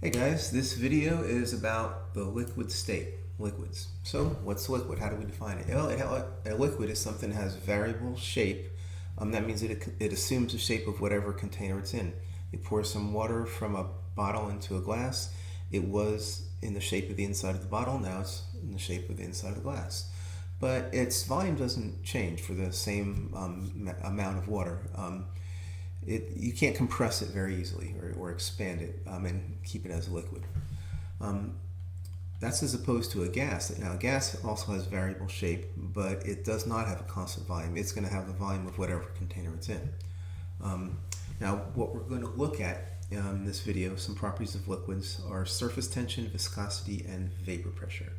Hey guys, this video is about the liquid state, liquids. So what's liquid? How do we define it? Well, a liquid is something that has variable shape. That means it assumes the shape of whatever container it's in. You pour some water from a bottle into a glass. It was in the shape of the inside of the bottle. Now it's in the shape of the inside of the glass. But its volume doesn't change for the same amount of water. You can't compress it very easily or expand it and keep it as a liquid. That's as opposed to a gas. Now, a gas also has variable shape, but it does not have a constant volume. It's going to have the volume of whatever container it's in. Now, what we're going to look at in this video, some properties of liquids, are surface tension, viscosity, and vapor pressure.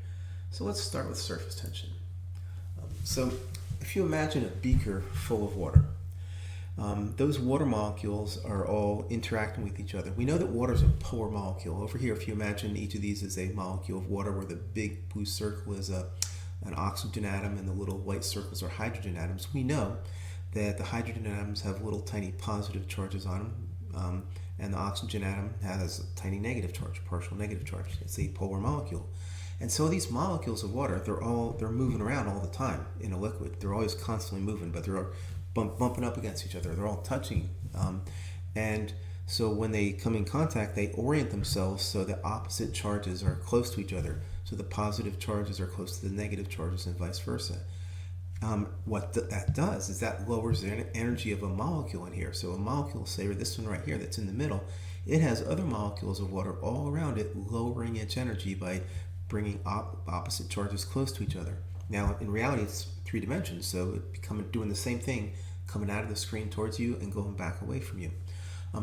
So let's start with surface tension. So if you imagine a beaker full of water, those water molecules are all interacting with each other. We know that water is a polar molecule. Over here, if you imagine each of these is a molecule of water, where the big blue circle is an oxygen atom and the little white circles are hydrogen atoms, we know that the hydrogen atoms have little tiny positive charges on them, and the oxygen atom has a tiny negative charge, partial negative charge. It's a polar molecule. And so these molecules of water, they're moving around all the time in a liquid. They're always constantly moving, but they're bumping up against each other. They're all touching. And so when they come in contact, they orient themselves so the opposite charges are close to each other. So the positive charges are close to the negative charges and vice versa. What that does is that lowers the energy of a molecule in here. So a molecule, say this one right here that's in the middle, it has other molecules of water all around it, lowering its energy by bringing opposite charges close to each other. Now, in reality, it's 3 dimensions, so it's doing the same thing, coming out of the screen towards you and going back away from you.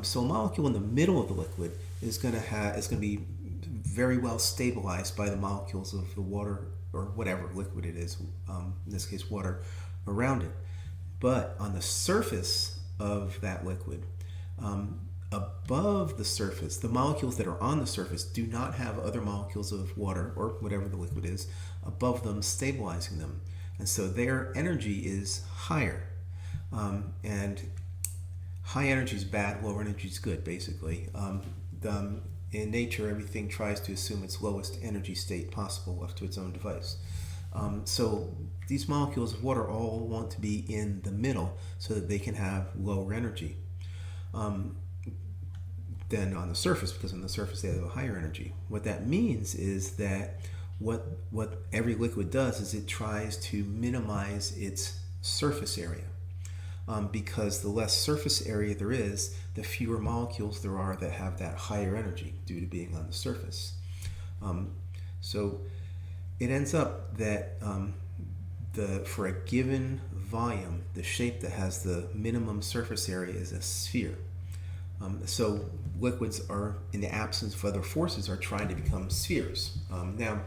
So a molecule in the middle of the liquid is going to be very well stabilized by the molecules of the water, or whatever liquid it is, in this case water, around it. But on the surface of that liquid, above the surface, the molecules that are on the surface do not have other molecules of water, or whatever the liquid is, above them stabilizing them. And so their energy is higher. And high energy is bad, low energy is good, basically. In nature, everything tries to assume its lowest energy state possible left to its own device. So these molecules of water all want to be in the middle so that they can have lower energy than on the surface, because on the surface they have a higher energy. What that means is that what every liquid does is it tries to minimize its surface area. Because the less surface area there is, the fewer molecules there are that have that higher energy due to being on the surface. So it ends up that for a given volume, the shape that has the minimum surface area is a sphere. So liquids are, in the absence of other forces, are trying to become spheres. Now,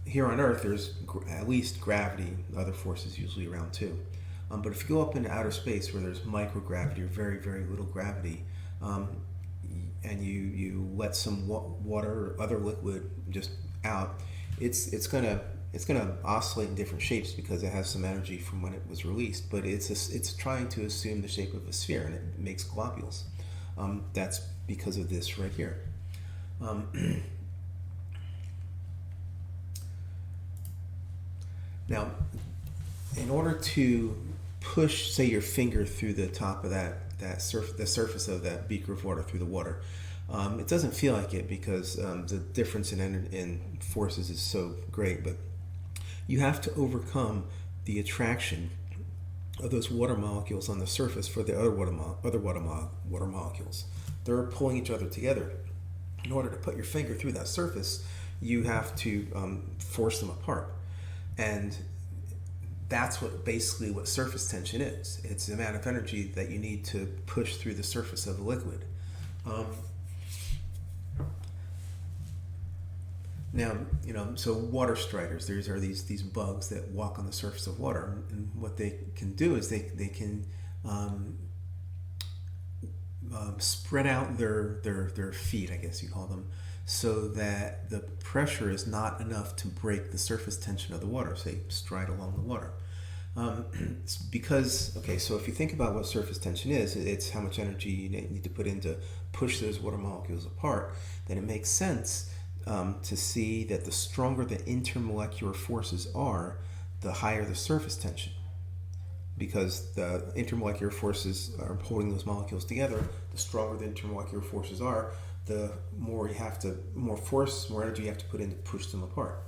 here on Earth, there's at least gravity, other forces usually around too. But if you go up into outer space where there's microgravity or very, very little gravity, and you let some water or other liquid just out, it's gonna oscillate in different shapes because it has some energy from when it was released. But it's trying to assume the shape of a sphere, and it makes globules. That's because of this right here. Now, in order to push, say, your finger through the top of the surface of that beaker of water through the water, it doesn't feel like it because the difference in forces is so great. But you have to overcome the attraction of those water molecules on the surface for the other water molecules. They're pulling each other together. In order to put your finger through that surface, you have to force them apart. And that's basically what surface tension is. It's the amount of energy that you need to push through the surface of a liquid. Now, so water striders, these are these bugs that walk on the surface of water, and what they can do is they can spread out their feet, I guess you call them, so that the pressure is not enough to break the surface tension of the water, say stride along the water. Because, okay, so if you think about what surface tension is, it's how much energy you need to put into push those water molecules apart, then it makes sense to see that the stronger the intermolecular forces are, the higher the surface tension. Because the intermolecular forces are holding those molecules together, the stronger the intermolecular forces are, the more energy you have to put in to push them apart.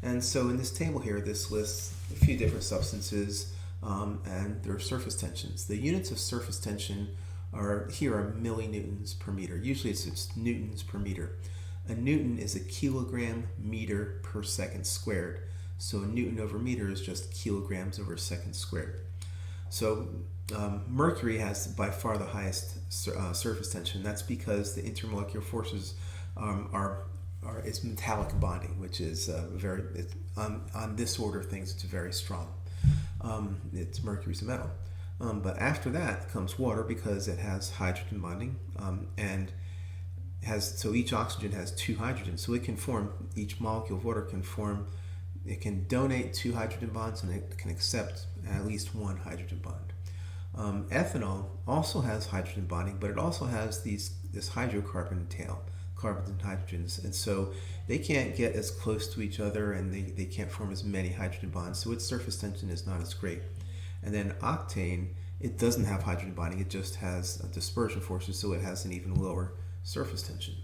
And so in this table here, this lists a few different substances and their surface tensions. The units of surface tension are millinewtons per meter. Usually it's newtons per meter. A newton is a kilogram meter per second squared. So a newton over meter is just kilograms over a second squared. So mercury has by far the highest surface tension. That's because the intermolecular forces it's metallic bonding, which is on this order of things, it's very strong. Mercury's a metal. But after that comes water because it has hydrogen bonding so each oxygen has 2 hydrogens. So each molecule of water it can donate 2 hydrogen bonds and it can accept at least 1 hydrogen bond. Ethanol also has hydrogen bonding, but it also has this hydrocarbon tail, carbons and hydrogens, and so they can't get as close to each other and they can't form as many hydrogen bonds, so its surface tension is not as great. And then octane, it doesn't have hydrogen bonding, it just has dispersion forces, so it has an even lower surface tension.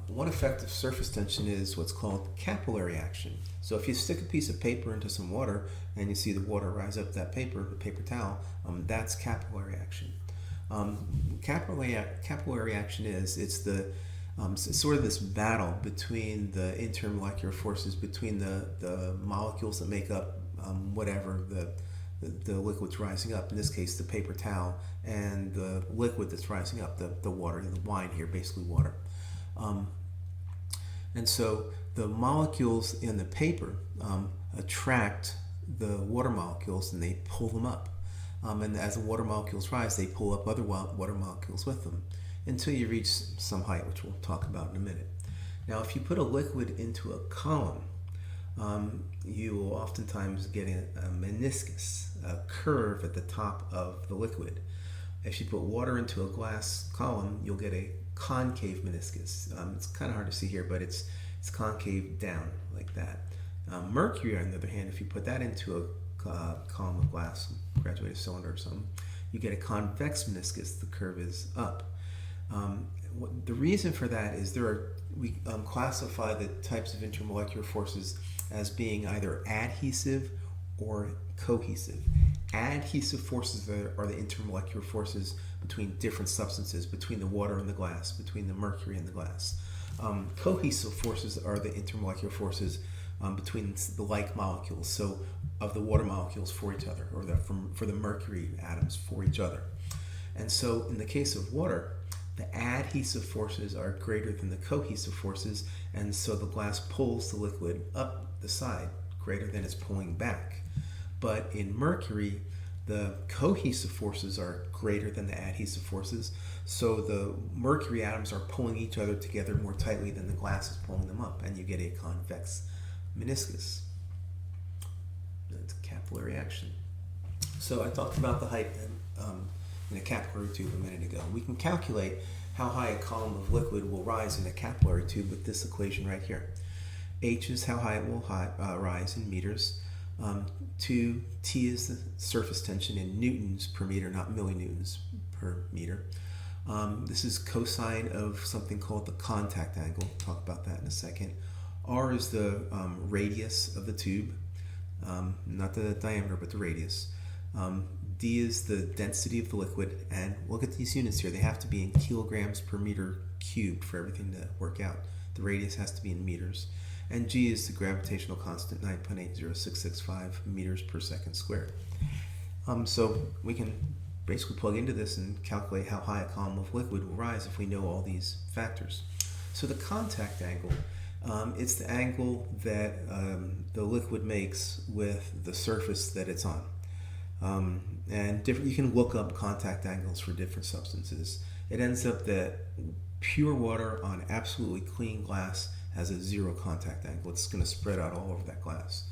One effect of surface tension is what's called capillary action. So if you stick a piece of paper into some water and you see the water rise up the paper towel, that's capillary action. Capillary action it's sort of this battle between the intermolecular forces between the molecules that make up whatever the liquid's rising up, in this case the paper towel, and the liquid that's rising up, the water, the wine here, basically water. And so the molecules in the paper attract the water molecules and they pull them up. And as the water molecules rise, they pull up other water molecules with them until you reach some height, which we'll talk about in a minute. Now, if you put a liquid into a column, you will oftentimes get a meniscus, a curve at the top of the liquid. If you put water into a glass column, you'll get a concave meniscus. It's kind of hard to see here, but it's concave down like that. Mercury, on the other hand, if you put that into a column of glass, graduated cylinder or something, you get a convex meniscus. The curve is up. The reason for that is we classify the types of intermolecular forces as being either adhesive or cohesive. Adhesive forces are the intermolecular forces between different substances, between the water and the glass, between the mercury and the glass. Cohesive forces are the intermolecular forces between the like molecules, so of the water molecules for each other, or for the mercury atoms for each other. And so in the case of water, the adhesive forces are greater than the cohesive forces, and so the glass pulls the liquid up the side greater than it's pulling back. But in mercury, the cohesive forces are greater than the adhesive forces, so the mercury atoms are pulling each other together more tightly than the glass is pulling them up, and you get a convex meniscus. That's capillary action. So I talked about the height in a capillary tube a minute ago. We can calculate how high a column of liquid will rise in a capillary tube with this equation right here. H is how high it will rise in meters. 2, T is the surface tension in newtons per meter, not millinewtons per meter. This is cosine of something called the contact angle. We'll talk about that in a second. R is the radius of the tube, not the diameter, but the radius. D is the density of the liquid, and look at these units here. They have to be in kilograms per meter cubed for everything to work out. The radius has to be in meters. And G is the gravitational constant, 9.80665 meters per second squared. So we can basically plug into this and calculate how high a column of liquid will rise if we know all these factors. So the contact angle, it's the angle that the liquid makes with the surface that it's on. And you can look up contact angles for different substances. It ends up that pure water on absolutely clean glass has a 0 contact angle. It's going to spread out all over that glass.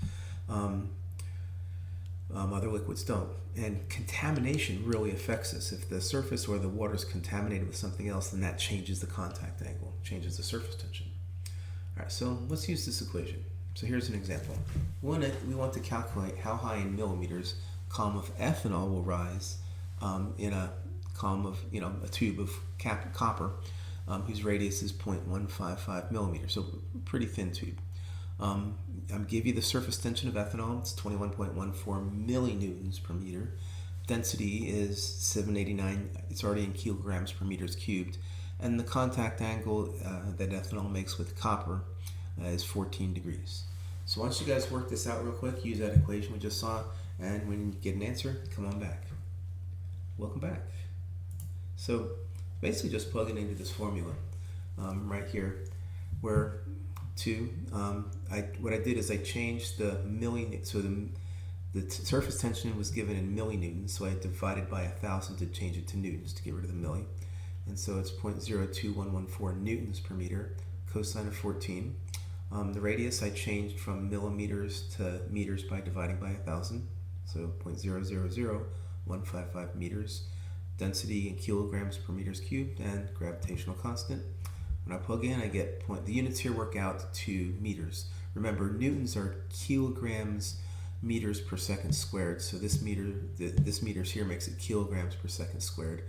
Other liquids don't. And contamination really affects this. If the surface or the water is contaminated with something else, then that changes the contact angle, changes the surface tension. All right, so let's use this equation. So here's an example. We want to calculate how high in millimeters a column of ethanol will rise in a column of, a tube of copper whose radius is 0.155 millimeters, so pretty thin tube. I'll give you the surface tension of ethanol. It's 21.14 millinewtons per meter. Density is 789. It's already in kilograms per meters cubed. And the contact angle that ethanol makes with copper is 14 degrees. So once you guys work this out real quick, use that equation we just saw, and when you get an answer, come on back. Welcome back. So basically just plugging into this formula right here, where what I did is I changed the so the surface tension was given in millinewtons, so I divided by 1,000 to change it to newtons to get rid of the milli. And so it's 0.02114 newtons per meter, cosine of 14. The radius I changed from millimeters to meters by dividing by 1,000, so 0.000155 meters. Density in kilograms per meters cubed, and gravitational constant. When I plug in, I get the units here work out to meters. Remember, newtons are kilograms meters per second squared, so this meters here makes it kilograms per second squared.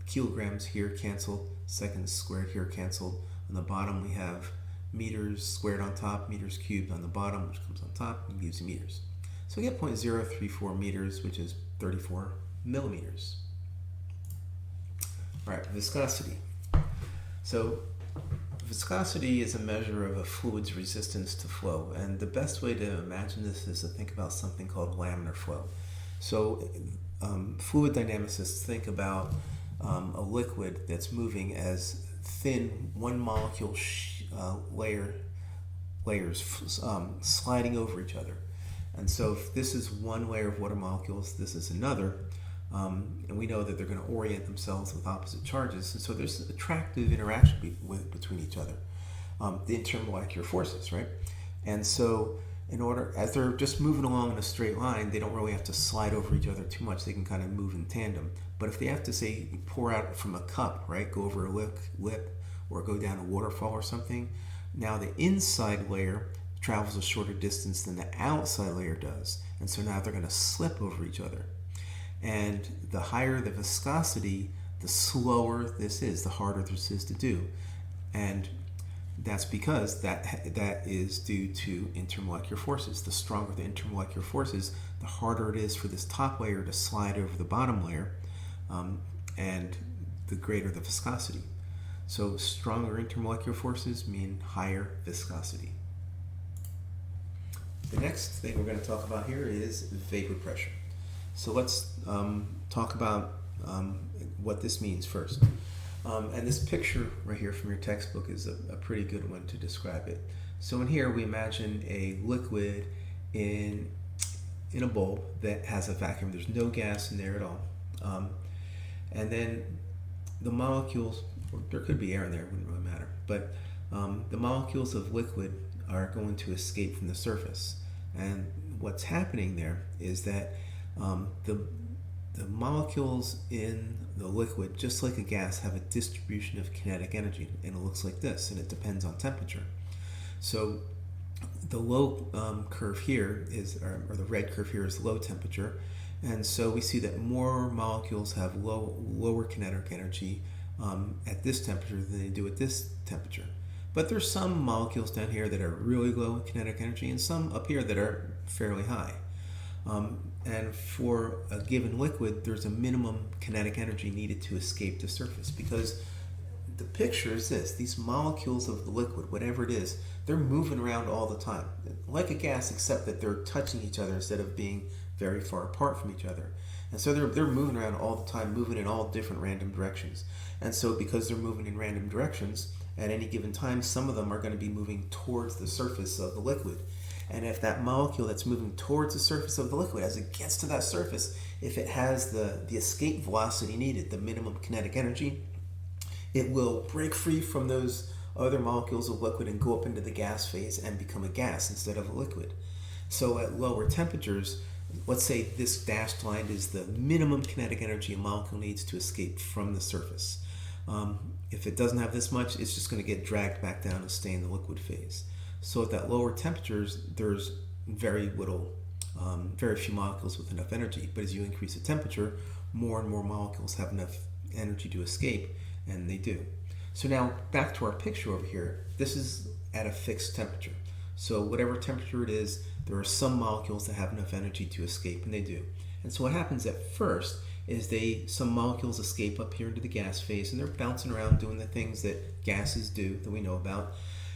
Kilograms here cancel, seconds squared here canceled. On the bottom we have meters squared on top, meters cubed on the bottom, which comes on top and gives you meters. So we get 0.034 meters, which is 34 millimeters. All right, viscosity. So viscosity is a measure of a fluid's resistance to flow, and the best way to imagine this is to think about something called laminar flow. So fluid dynamicists think about a liquid that's moving as thin one molecule layers sliding over each other. And so if this is one layer of water molecules, this is another, and we know that they're going to orient themselves with opposite charges, and so there's attractive interaction between each other, the intermolecular forces, right? And so as they're just moving along in a straight line, they don't really have to slide over each other too much. They can kind of move in tandem. But if they have to, say, pour out from a cup, right, go over a lip or go down a waterfall or something, now the inside layer travels a shorter distance than the outside layer does. And so now they're going to slip over each other. And the higher the viscosity, the slower this is, the harder this is to do. And that's because that is due to intermolecular forces. The stronger the intermolecular forces, the harder it is for this top layer to slide over the bottom layer, and the greater the viscosity. So stronger intermolecular forces mean higher viscosity. The next thing we're going to talk about here is vapor pressure. So let's talk about what this means first. And this picture right here from your textbook is a pretty good one to describe it. So in here we imagine a liquid in a bulb that has a vacuum. There's no gas in there at all. And then the molecules, or there could be air in there, it wouldn't really matter, but the molecules of liquid are going to escape from the surface. And what's happening there is that the molecules in the liquid, just like a gas, have a distribution of kinetic energy, and it looks like this, and it depends on temperature. So the low curve here is, or the red curve here is low temperature, and so we see that more molecules have lower kinetic energy at this temperature than they do at this temperature. But there's some molecules down here that are really low in kinetic energy, and some up here that are fairly high. And for a given liquid, there's a minimum kinetic energy needed to escape the surface, because the picture is this: these molecules of the liquid, whatever it is, they're moving around all the time, like a gas, except that they're touching each other instead of being very far apart from each other. And so they're moving around all the time, moving in all different random directions. And so because they're moving in random directions, at any given time, some of them are going to be moving towards the surface of the liquid. And if that molecule that's moving towards the surface of the liquid, as it gets to that surface, if it has the escape velocity needed, the minimum kinetic energy, it will break free from those other molecules of liquid and go up into the gas phase and become a gas instead of a liquid. So at lower temperatures, let's say this dashed line is the minimum kinetic energy a molecule needs to escape from the surface. If it doesn't have this much, it's just going to get dragged back down and stay in the liquid phase. So at that lower temperatures, there's very little, very few molecules with enough energy. But as you increase the temperature, more and more molecules have enough energy to escape, and they do. So now back to our picture over here. This is at a fixed temperature. So whatever temperature it is, there are some molecules that have enough energy to escape, and they do. And so what happens at first is some molecules escape up here into the gas phase, and they're bouncing around doing the things that gases do that we know about.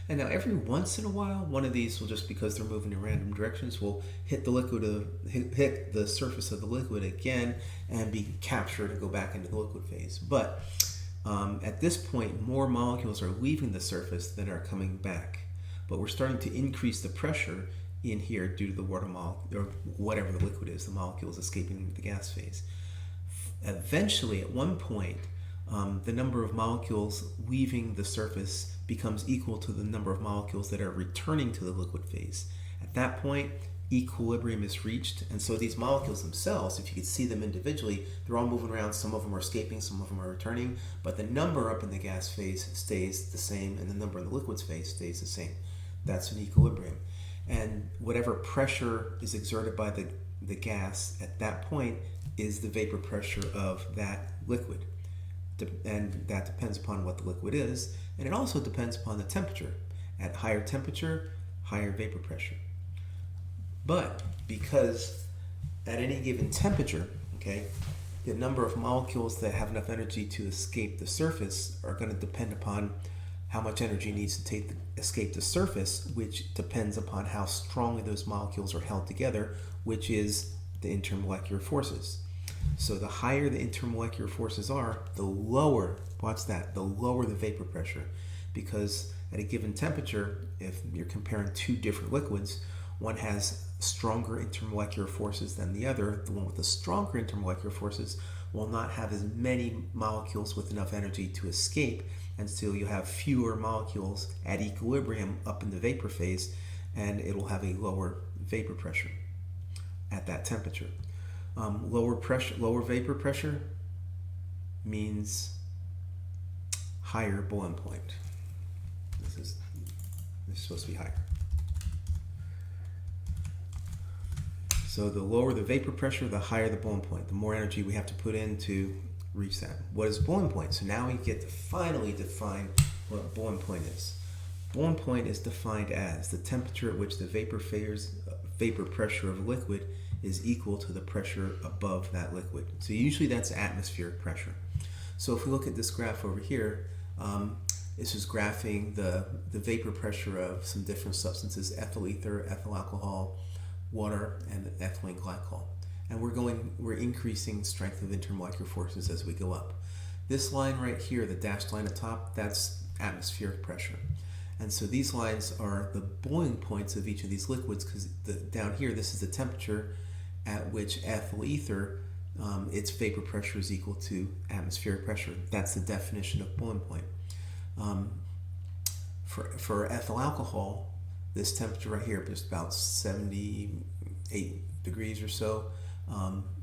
And now every once in a while, one of these will, just because they're moving in random directions, will hit hit the surface of the liquid again and be captured and go back into the liquid phase. But at this point, more molecules are leaving the surface than are coming back. But we're starting to increase the pressure in here due to the water molecule, or whatever the liquid is, the molecules escaping into the gas phase. Eventually, at one point, the number of molecules leaving the surface becomes equal to the number of molecules that are returning to the liquid phase. At that point, equilibrium is reached, and so these molecules themselves, if you could see them individually, they're all moving around. Some of them are escaping, some of them are returning, but the number up in the gas phase stays the same, and the number in the liquid phase stays the same. That's an equilibrium. And whatever pressure is exerted by the gas at that point is the vapor pressure of that liquid. And that depends upon what the liquid is, and it also depends upon the temperature. At higher temperature, higher vapor pressure. But because at any given temperature, okay, the number of molecules that have enough energy to escape the surface are going to depend upon how much energy needs to escape the surface, which depends upon how strongly those molecules are held together, which is the intermolecular forces. So the higher the intermolecular forces are, the lower, watch that, the lower the vapor pressure. Because at a given temperature, if you're comparing two different liquids, one has stronger intermolecular forces than the other. The one with the stronger intermolecular forces will not have as many molecules with enough energy to escape, and so you have fewer molecules at equilibrium up in the vapor phase, and it will have a lower vapor pressure at that temperature. Lower vapor pressure means higher boiling point. This is supposed to be higher. So the lower the vapor pressure, the higher the boiling point. The more energy we have to put in to reach that. What is boiling point? So now we get to finally define what boiling point is. Boiling point is defined as the temperature at which the vapor pressure of a liquid is equal to the pressure above that liquid. So usually that's atmospheric pressure. So if we look at this graph over here, this is graphing the vapor pressure of some different substances: ethyl ether, ethyl alcohol, water, and ethylene glycol. And we're increasing strength of intermolecular forces as we go up. This line right here, the dashed line at top, that's atmospheric pressure. And so these lines are the boiling points of each of these liquids, because down here, this is the temperature at which ethyl ether, its vapor pressure is equal to atmospheric pressure. That's the definition of boiling point. For ethyl alcohol, this temperature right here, just about 78 degrees or so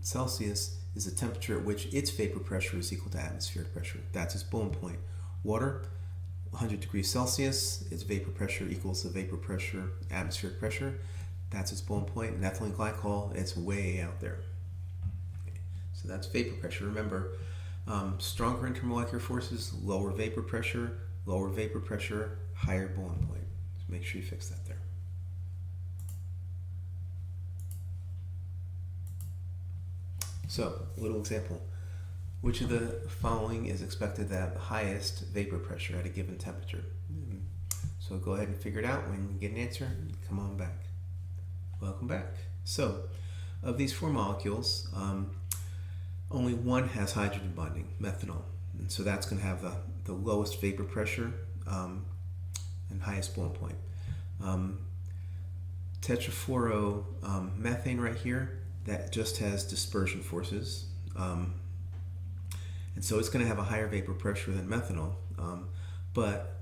Celsius, is the temperature at which its vapor pressure is equal to atmospheric pressure. That's its boiling point. Water, 100 degrees Celsius, its vapor pressure equals the vapor pressure, atmospheric pressure. That's its boiling point. And ethylene glycol, it's way out there. Okay. So that's vapor pressure. Remember, stronger intermolecular forces, lower vapor pressure, higher boiling point. So make sure you fix that there. So, a little example. Which of the following is expected to have the highest vapor pressure at a given temperature? So go ahead and figure it out. When you get an answer, come on back. Welcome back. So, of these four molecules, only one has hydrogen bonding, methanol. And so that's going to have the lowest vapor pressure and highest boiling point. Tetrafluoromethane right here, that just has dispersion forces. And so it's going to have a higher vapor pressure than methanol. But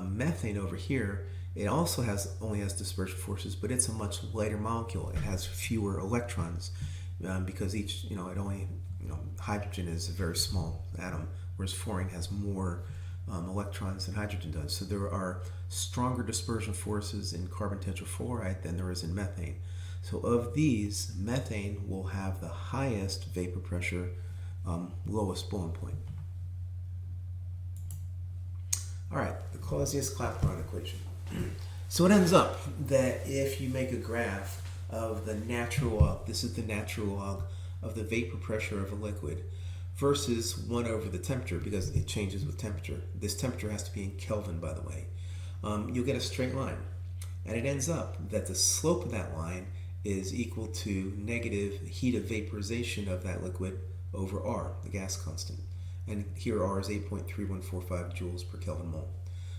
methane over here, It also only has dispersion forces, but it's a much lighter molecule. It has fewer electrons because each, it only, hydrogen is a very small atom, whereas fluorine has more electrons than hydrogen does. So there are stronger dispersion forces in carbon tetrafluoride than there is in methane. So of these, methane will have the highest vapor pressure, lowest boiling point. All right, the Clausius-Clapeyron equation. So it ends up that if you make a graph of the natural log, this is the natural log of the vapor pressure of a liquid versus 1 over the temperature, because it changes with temperature. This temperature has to be in Kelvin, by the way. You'll get a straight line. And it ends up that the slope of that line is equal to negative heat of vaporization of that liquid over R, the gas constant. And here R is 8.3145 joules per Kelvin mole.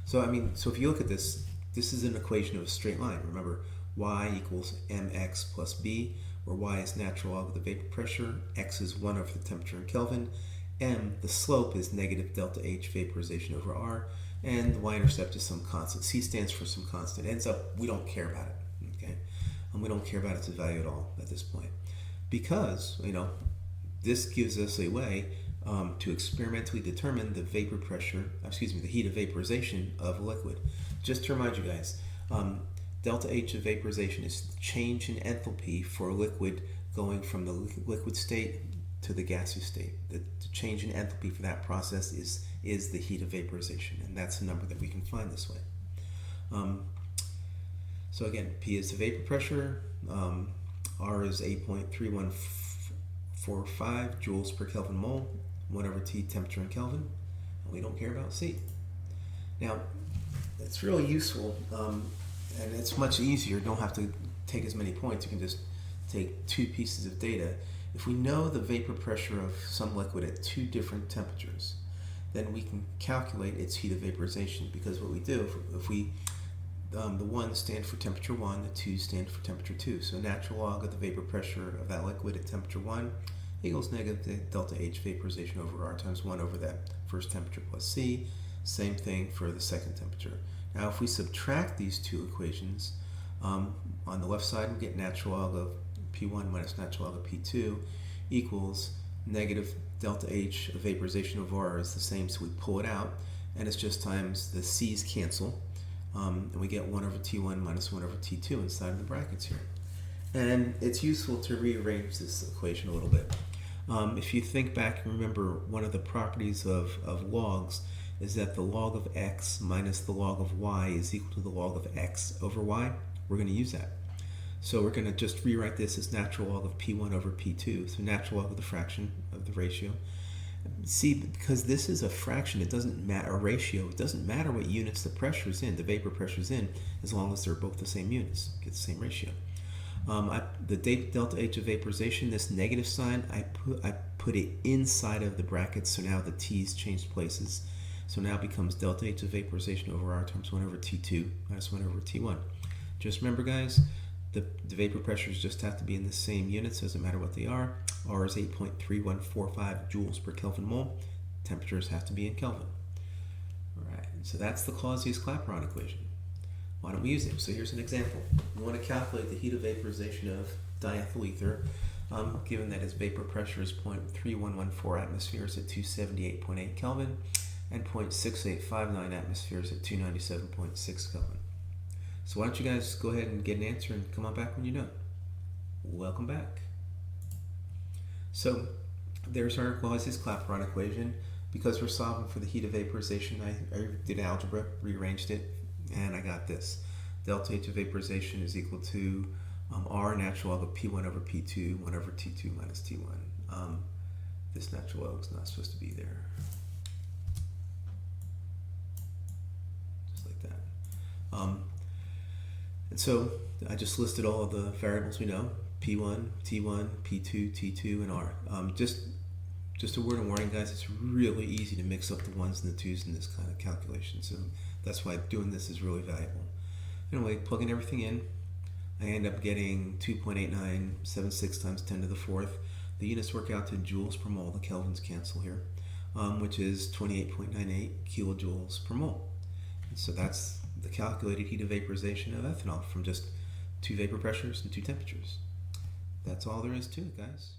So if you look at this, this is an equation of a straight line. Remember, y equals mx plus b, where y is natural log of the vapor pressure, x is 1 over the temperature in Kelvin, m, the slope, is negative delta H vaporization over R, and the y-intercept is some constant. C stands for some constant. It ends up, we don't care about it, okay? And we don't care about its value at all at this point. Because, this gives us a way to experimentally determine the vapor pressure, the heat of vaporization of a liquid. Just to remind you guys, delta H of vaporization is change in enthalpy for a liquid going from the liquid state to the gaseous state. The change in enthalpy for that process is the heat of vaporization, and that's a number that we can find this way. So again, P is the vapor pressure, R is 8.3145 joules per Kelvin mole, 1 over T temperature in Kelvin, and we don't care about C. Now, it's really useful, and it's much easier. You don't have to take as many points. You can just take 2 pieces of data. If we know the vapor pressure of some liquid at 2 different temperatures, then we can calculate its heat of vaporization, because what we do, if we the 1 stand for temperature 1, the 2 stand for temperature 2. So natural log of the vapor pressure of that liquid at temperature 1 equals negative delta H vaporization over R times 1 over that first temperature plus C. Same thing for the second temperature. Now if we subtract these 2 equations, on the left side we get natural log of P1 minus natural log of P2 equals negative delta H of vaporization over R is the same, so we pull it out, and it's just times the C's cancel. And we get 1 over T1 minus 1 over T2 inside of the brackets here. And it's useful to rearrange this equation a little bit. If you think back and remember, one of the properties of logs is that the log of x minus the log of y is equal to the log of x over y. We're going to use that. So we're going to just rewrite this as natural log of P1 over P2, so natural log of the fraction of the ratio. See, because this is a fraction, it doesn't matter, a ratio, it doesn't matter what units the pressure is in, the vapor pressure is in, as long as they're both the same units, get the same ratio. The delta H of vaporization, this negative sign, I put it inside of the brackets, so now the T's changed places. So now it becomes delta H of vaporization over R times 1 over T2 minus 1 over T1. Just remember, guys, the vapor pressures just have to be in the same units, doesn't matter what they are. R is 8.3145 joules per Kelvin mole. Temperatures have to be in Kelvin. All right, so that's the Clausius-Clapeyron equation. Why don't we use it? So here's an example. We want to calculate the heat of vaporization of diethyl ether, given that its vapor pressure is 0.3114 atmospheres at 278.8 Kelvin and 0.6859 atmospheres at 297.6 Kelvin. So why don't you guys go ahead and get an answer and come on back when you're done. Welcome back. So there's our Clausius-Clapeyron equation. Because we're solving for the heat of vaporization, I did algebra, rearranged it, and I got this. Delta H of vaporization is equal to R natural log of P1 over P2, 1 over T2 minus T1. This natural log is not supposed to be there. Just like that. And so I just listed all of the variables we know: P1, T1, P2, T2, and R. Just a word of warning, guys, it's really easy to mix up the 1s and the 2s in this kind of calculation, so that's why doing this is really valuable. Anyway, plugging everything in, I end up getting 2.8976 times 10 to the 4th. The units work out to joules per mole, the kelvins cancel here, which is 28.98 kilojoules per mole. And so that's the calculated heat of vaporization of ethanol from just two vapor pressures and two temperatures. That's all there is to it, guys.